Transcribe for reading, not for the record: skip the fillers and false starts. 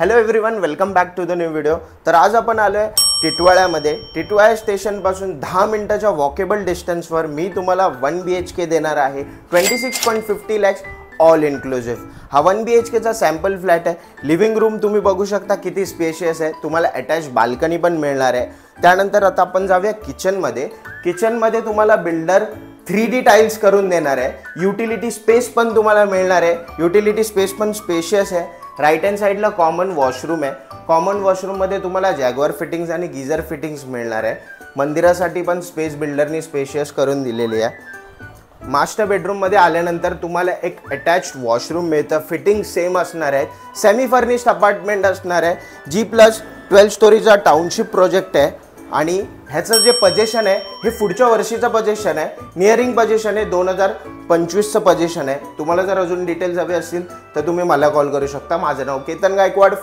Hello everyone, welcome back to the new video. तर आज आपण आलोय टिटवाळ्यामध्ये। टिटवाळा स्टेशन पासून 10 मिनिटाच्या वॉकेबल डिस्टन्सवर मी तुम्हाला 1 BHK देणार आहे 26.50 lakhs ऑल इन्क्लुसिव्ह। हा 1 BHK चा सॅम्पल फ्लॅट आहे। लिव्हिंग रूम तुम्ही बघू शकता किती स्पेशियस आहे। तुम्हाला अटॅच बाल्कनी पण मिळणार आहे। त्यानंतर आता आपण जाऊया किचनमध्ये। किचनमध्ये तुम्हाला बिल्डर 3D टाइल्स करून देणार आहे। युटिलिटी स्पेस पण तुम्हाला मिळणार आहे। युटिलिटी स्पेस पण स्पेशियस आहे। राइट हँड साइडला कॉमन वॉशरूम आहे। कॉमन वॉशरूममध्ये तुम्हाला जॅग्वार फिटिंग्स आणि गीझर फिटिंग्स मिळणार आहे। मंदिरासाठी पण स्पेस बिल्डरनी स्पेशियस करून दिलेली आहे। मास्टर बेडरूममध्ये आल्यानंतर तुम्हाला एक अटॅच्ड वॉशरूम मिळतं। फिटिंग सेम असणार आहेत। सेमी फर्निश्ड अपार्टमेंट असणार आहे। G+12 स्टोरीचा टाउनशिप प्रोजेक्ट आहे आणि ह्याचं जे पोझिशन आहे हे पुढच्या वर्षीचं पोझिशन आहे। नियरिंग पोझिशन आहे 2025चं पोझिशन आहे। तुम्हाला जर अजून डिटेल्स हवे असतील तर तुम्ही मला कॉल करू शकता। माझं नाव केतन गायकवाड।